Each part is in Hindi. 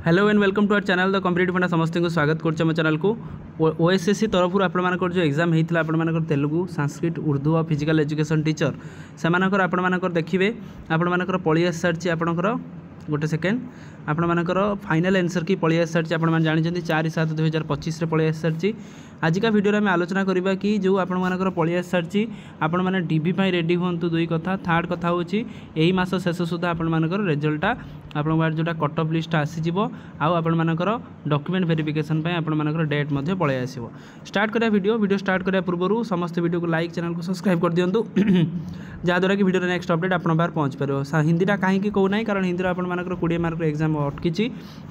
Hello and welcome to our channel the competitive funda समस्त को स्वागत कर चैनल को ओएसएससी तरफ आपर जो एग्जाम होता है तेलुगु संस्कृत उर्दू और फिजिकल एजुकेशन टीचर से आपर देखिए आपर पलि आसी सारी आपंकर गोटे सेकेंड आपर फाइनल आंसर की पलि आसी सारी आप जानते 4/7/2025 पलि आसी सारी। आजिका वीडियो में आलोचना करवा कि जो आपर पलि आसी सारी आपण मैंने डीबी रेडी हूँ दुई कथा थर्ड कथा हूँ यही मास शेष सुधा आपर रिजल्टा आप जोटा कट ऑफ लिस्ट आसीज आपर डॉक्यूमेंट वेरिफिकेशन आपर डेट पलि आसो। स्टार्ट करा वीडियो स्टार्ट करा पूर्व समस्त वीडियो को लाइक चैनल को सब्सक्राइब कर दिंतु जहाँद्वारा कि वीडियो नेक्स्ट अपडेट आप पहुँच पार। हिंदीटा कहीं कहूना कारण हिंदी आपर 20 मार्क एग्जाम अटकी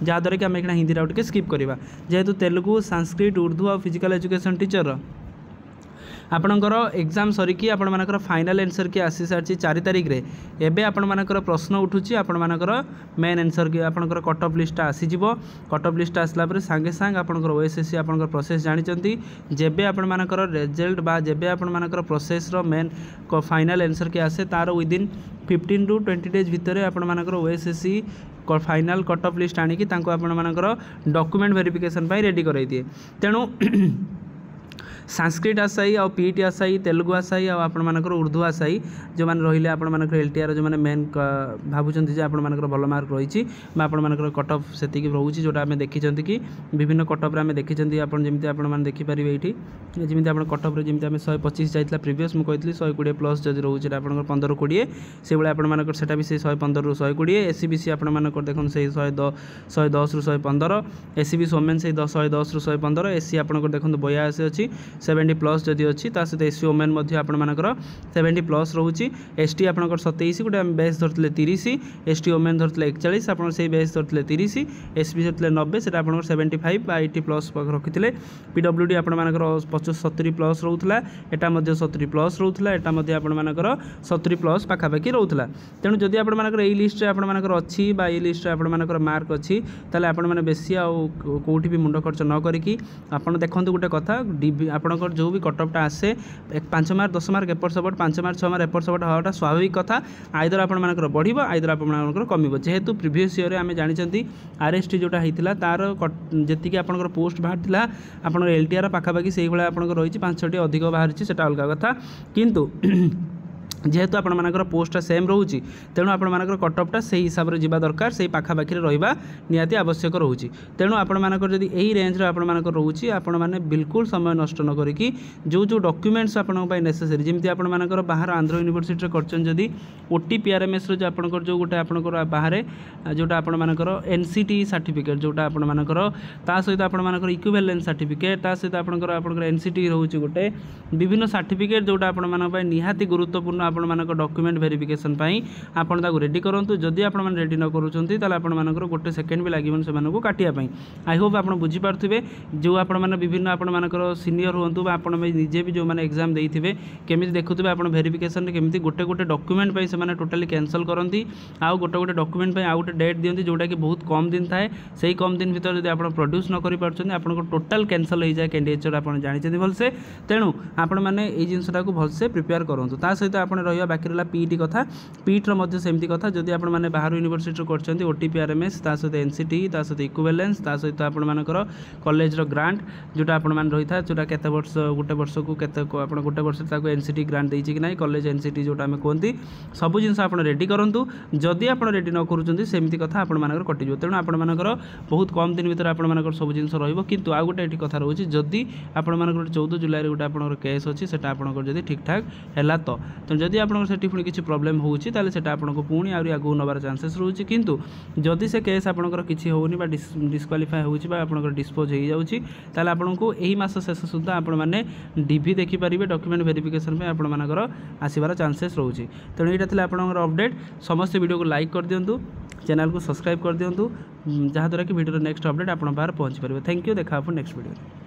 जहाँद्वारा कि आम हिंदी टे स्किप करवा जेहेतु तेलुगु संस्कृत उर्दू और फिजिकल एजुकेशन टीचर आपणकर एग्जाम सरिकी आपर फाइनल आंसर की आसी सारी 4 तारिख रे एबे आपर प्रश्न उठुची आपर मेन आंसर की आपर कट ऑफ लिस्ट आसीज कट ऑफ लिस्ट आसला सांगे सांग आपर ओएसएससी आपर प्रोसेस जानते जेबे आपर रिजल्ट बा जेबे आपर process main final answer key आसे तार विदिन 15 to 20 डेज भितर आपर OSSC final cut off list आनिकी आपर डॉक्यूमेंट वेरिफिकेशन रेडी कराई दिए। तेणु संस्कृत आसाई आ पीटी आसाई तेलुगु आसाई आपर उर्दू आसाई जो मैंने रही आपर एलटीआर जो मैंने मेन भावुं जे आपर भल मार्क रही आपर कट ऑफ से रोचे जोटा आम देखी कि विभिन्न कट ऑफ आम देखी जमी आप देखिपारे ये जमी आप कट ऑफ जमी आम 125 जाइए प्रिवियस मुझे 120 प्लस जब रोचे आप 15-20 से भाई आपर से भी से 115 ରୁ 120 एससीबीसी आपर देखो से 110 ରୁ 115 एससीबी वोमेन से 110 ରୁ 115 एससी आप देखो 82 अच्छी 70 प्लस जदि अच्छी सहित एससी वोमेन आपर 70 प्लस रोचे एसटी आप 27 गोटे बेस धरते 30 एसटी वोमेन धरते 41 आप बेस धरते 30 एसबी धरते 90 से आप 75-80 प्लस रखी पीडब्ल्यूडी आपर 70 प्लस रोला एटा 70 प्लस रोला एटा आपर 70 प्लस पाखापाखि रोला। तेणु जदि आपर लिस्ट आपर अच्छी ये लिस्ट आपर मार्क अच्छी ताले आपण मैंने बेसी आउटी भी मुंड खर्च न करी आपड़ देखते गोटे कथा आपंकर जो भी कटअपटा आसे 5 मार्क 10 मार्क एपट सपट 5 मार्क 6 मार्क एपट सपट हवाटा स्वाभाविक कथा आइदर आपर बढ़ आइदर आपर कम जेहेतु प्रिवियस ईयर आम जानते आरएसटी जोटा होता तार जी आप पोस्ट बाहर आप एलटीआर पाखापाखि से भाई रही 5-6टी अधिक बाहरी से अलग कथा किंतु जेहेतु आपर पोस्टा सेम रोचे तेणु आपर कटअपटा से हिसाब से जावा दरकार से पाखापाखि रहा निहाती आवश्यक रोचे। तेणु आपर जब यही रेंज आपर रोचे आपण मैंने बिल्कुल समय नष्ट न करी जो जो डॉक्यूमेंट्स आपंपाई नेसेसरी जमी आपर बाहर आंध्र यूनिवर्सिटी कर OTPRMS जो आपंकर जो गोटे आपंकर बाहर जोटा आपर एनसीटी सर्टिफिकेट जोटा आपर सहित आपर इक्विवेलेंस सर्टिफिकेट सहित आपर एनसीटी रोचे गोटे विभिन्न सर्टिफिकेट जोटा आपण निहाती गुरुत्वपूर्ण आपण डॉक्यूमेंट वेरिफिकेशन आपन ताको रेडी करंतु जदि आपण रेडी न करूछंती ताले आपण मानकर गोटे सेकेंड भी लागिबन से मानको काटिया पई। आई होप आपण बुझी पारथिबे जो आपण माने विभिन्न आपण मानकर सीनियर होंतु बा आपण निजे भी जो माने एग्जाम देइथिबे केमिति देखुथिबे आपण वेरिफिकेशन रे केमिति गोटे गोटे डॉक्यूमेंट पई से माने टोटली कैंसल करंती आ गोटे गोटे डॉक्यूमेंट पई आ गोटे डेट दियंती जोटा कि बहुत कम दिन थाए सेही कम दिन भीतर जदि आपण प्रोड्यूस न करि पारछंती आपण टोटल कैंसल हो जाए कैंडिडेट आपण जानिछथि भलसे। तेणु आपण माने ए जिंसटा को भलसे प्रिपेयर करंतु ता सहित आपण रहिया बाकी रहा पीटी कथा पीटर सेमती कथा जदि आप बाहर यूनिवर्सिटी कर OTPRMS सहित एनसीटी सहित इक्विवेलेंस सहित आपर कॉलेज ग्रांट जोटा आप रही था जोटा केते वर्ष गोटे वर्ष को केते गोटे वर्ष एनसीटी ग्रांट देछि कि नहीं कॉलेज एनसीटी जोटा आम कहती सब जिन आप रेडी करूँ जदि आप रेडी न करमती कथा आपर कटिज। तेणु आपर बहुत कम दिन भर आपर सब जिन रु आ गोटे ये कथा रोचे जदि आपर 14 जुलाई गोटे आप केस अच्छी से आपंकर ठीक ठाक है तो जदि आपंकर पुणी किसी प्रोब्लेम होची ताले सेटा आपनको पुणी आउरी आगु नबार चांसेस रोची किंतु जदि से केस आपंकर किसी होनी बा डिस्क्वालिफाई होची बा आपंकर डिस्पोज हो जाउची ताले आपनको एही मास शेष सुद्धा आपण माने डीबी देखि परिबे डॉक्यूमेंट वेरिफिकेशन में आपण मानकर आसीबार चांसेस रोची। तेणु एटा थिला आपनकर अपडेट समस्त वीडियो को लाइक कर दियंतु चैनल को सब्सक्राइब कर दियंतु जहाँद्वारा कि वीडियो नेक्स्ट अपडेट आपण बाहर पहुँच पारे। थैंक यू देखा नेक्स्ट वीडियो।